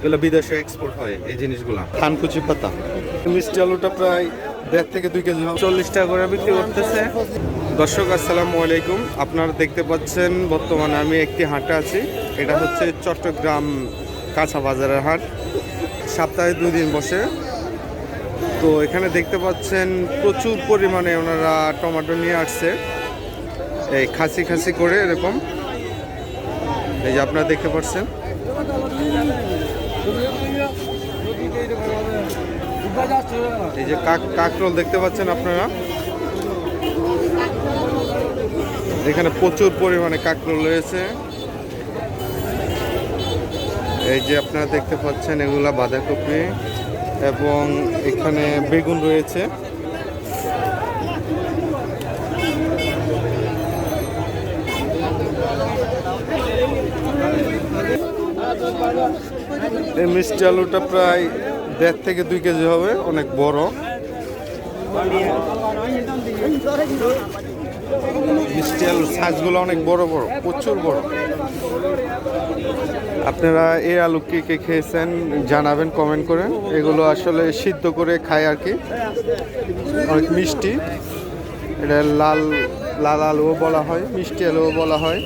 এগুলো বিদেশে এক্সপোর্ট হয় এই জিনিসগুলো। থানকুচি পাতা মিষ্টি আলুটা প্রায় 1.5 থেকে 2 কেজি 40 টাকা করে বিক্রি করতেছে। দর্শক আসসালামু আলাইকুম, আপনারা দেখতে পাচ্ছেন বর্তমানে আমি একটি হাটে আছি। এটা হচ্ছে চট্টগ্রাম কাঁচা বাজারের হাট, সপ্তাহে 2 দিন বসে। তো এখানে দেখতে পাচ্ছেন প্রচুর পরিমাণে ওনারা টমেটো নিয়ে আসছে, এই খাসি খাসি করে এরকম। এই যে আপনারা দেখতে পাচ্ছেন, এই যে কাকরোল দেখতে পাচ্ছেন আপনারা, এখানে প্রচুর পরিমাণে কাকরোল রয়েছে। এই যে আপনারা দেখতে পাচ্ছেন এগুলা বাঁধাকপি, এবং এখানে বেগুন রয়েছে। এই মিষ্টি আলুটা প্রায় 1.5 থেকে 2 কেজি হবে, অনেক বড়। মিষ্টি আলুর সাইজগুলো অনেক বড় বড়, প্রচুর বড়। আপনারা এই আলু কে খেয়েছেন জানাবেন কমেন্ট করে। এগুলো আসলে সিদ্ধ করে খায় আর কি, অনেক মিষ্টি। এটা লাল লাল আলুও বলা হয়, মিষ্টি আলুও বলা হয়।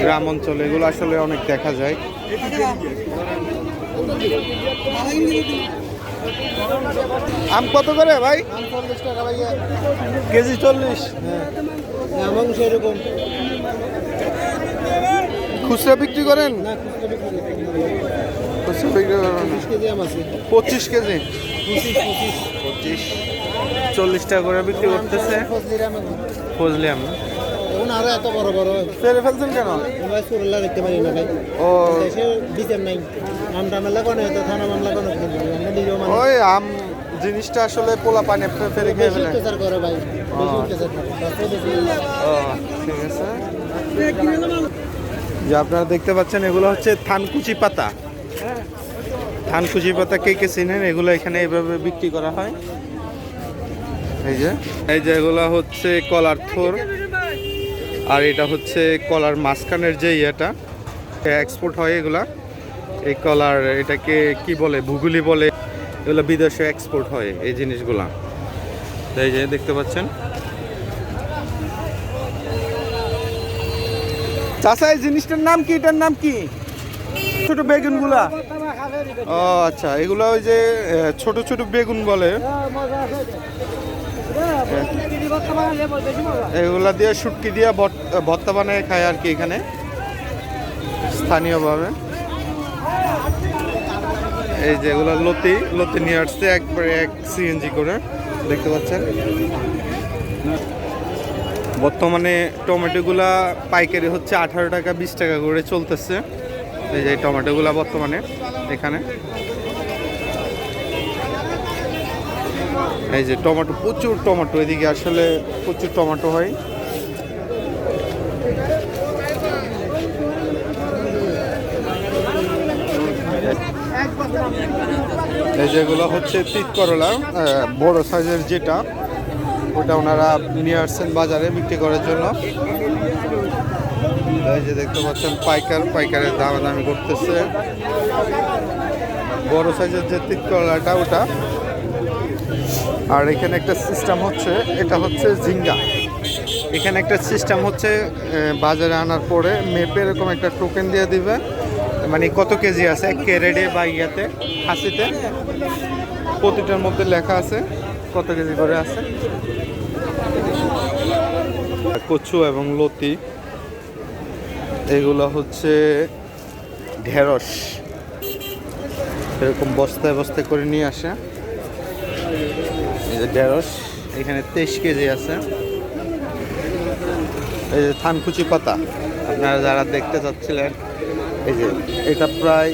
গ্রাম অঞ্চলে এগুলো আসলে অনেক দেখা যায়। আম কত করে ভাই? 40 টাকা ভাইয়া, কেজি 40। মাংস এরকম খুচরা বিক্রি করেন? না, খুচরা বিক্রি করেন। 20 কেজি আম আছে। 25 কেজি 25 40 টাকা করে বিক্রি করতেছে। ফজলির আম আছে। ফজলি আম এখন আরো এত বড় বড় ফেলে ফেলছেন কেন? ভাই সুরলা দেখতে পারি না ভাই। ও দেশে বিচার নাই, আম টামেলা কোনো তো থানা মামলা কোনো আমরা নিজেও মানে ওই আম জিনিসটা আসলে পোলা পানি ফেলে খেয়ে ফেলে। অত্যাচার করে ভাই, বেশি অত্যাচার করে। ও ঠিক আছে। যে আপনারা দেখতে পাচ্ছেন এগুলো হচ্ছে থানকুচি পাতা। থানকুচি পাতা কে চিনেন? এগুলো এখানে এইভাবে বিক্রি করা হয়। এই যে এগুলো হচ্ছে কলার থোর, আর এটা হচ্ছে কলার মাঝখানের যে ইয়েটা এক্সপোর্ট হয় এগুলা। এই কলার এটাকে কি বলে, ভুগুলি বলে। এগুলো বিদেশে এক্সপোর্ট হয় এই জিনিসগুলা। এই যে দেখতে পাচ্ছেন। চাচা এই জিনিসটার নাম কি? এটার নাম কি? ছোট বেগুনগুলা? ও আচ্ছা, এগুলো ওই যে ছোট ছোট বেগুন বলে। এগুলা দিয়ে শুটকি দিয়ে ভর্তা বানায় খায় আর কি এখানে স্থানীয়ভাবে। এই যে এগুলো লতি নিয়ে আসছে একবারে 1 সিএনজি করে, দেখতে পাচ্ছেন। বর্তমানে টমেটোগুলা পাইকারি হচ্ছে 18 টাকা 20 টাকা করে চলতেছে। এই যে টমেটোগুলা বর্তমানে এখানে। এই যে টমেটো, প্রচুর টমেটো এদিকে, আসলে প্রচুর টমেটো হয়। এই যেগুলো হচ্ছে তিত করলা, বড় সাইজের যেটা, ওটা ওনারা নিয়ে আসছেন বাজারে বিক্রি করার জন্য। এই যে দেখতে পাচ্ছেন পাইকারের দামাদামি করতেছে। বড় সাইজের যে তিত করলাটা ওটা। আর এখানে একটা সিস্টেম হচ্ছে, এটা হচ্ছে ঝিঙ্গা। এখানে একটা সিস্টেম হচ্ছে, বাজারে আনার পরে মেপে এরকম একটা টোকেন দিয়ে দিবে, মানে কত কেজি আছে ক্যারেটে বা ইয়াতে হাসিতে, প্রতিটার মধ্যে লেখা আছে কত কেজি করে আছে। কচু এবং লতি, এগুলো হচ্ছে ঢেঁড়স, এরকম বস্তায় বস্তায় করে নিয়ে আসে। এই যে ঢেঁড়স, এখানে 23 কেজি আছে। এই যে থানকুচি পাতা, আপনারা যারা দেখতে চাচ্ছিলেন, এই যে এটা প্রায়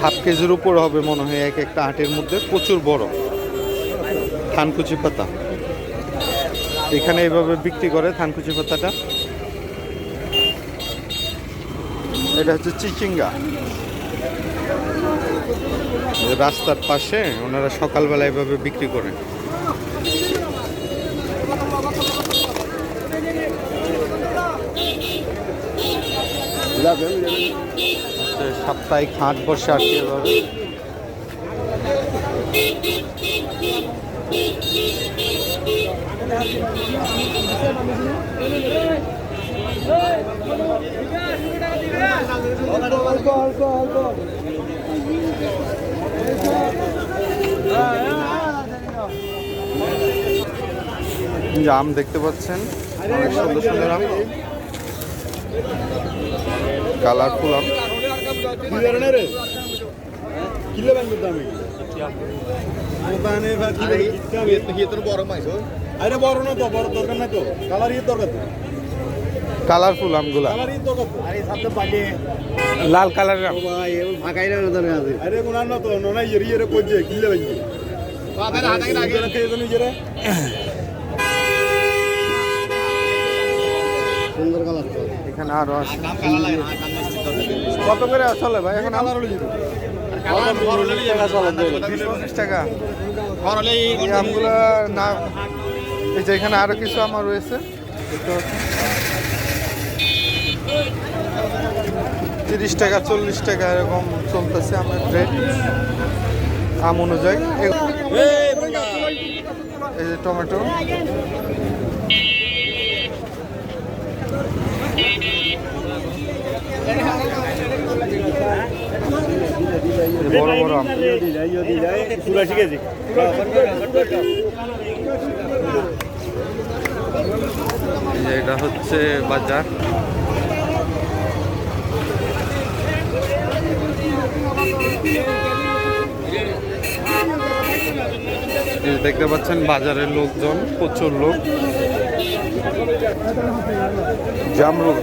1/2 কেজির উপর হবে মনে হয় এক একটা হাটের মধ্যে, প্রচুর বড় থানকুচি পাতা। এখানে এইভাবে বিক্রি করে থানকুচি পাতাটা। এটা হচ্ছে চিচিঙ্গা, রাস্তার পাশে ওনারা সকালবেলা এভাবে বিক্রি করেন। সাপ্তাহিক হাট বসে আর কি এভাবে। যে আম দেখতে পাচ্ছেন, অনেক সুন্দর সুন্দর আম, কালারফুল আম। কালারফুল আমগুলা, লাল কালারের আম। এখানে আরো আছে। কত করে চলে ভাই এখন? 20-25 টাকা। এই আমগুলো না, এই যে এখানে আরো কিছু আমার রয়েছে, দেখতে পাচ্ছেন। 30 টাকা 40 টাকা এরকম চলতেছে আমার রেট আম অনুযায়ী। এই যে টমেটো, বড় বড় আম। এটা হচ্ছে বাজার। দেখতে পাচ্ছেন বাজারের লোকজন, প্রচুর লোক। জামরুল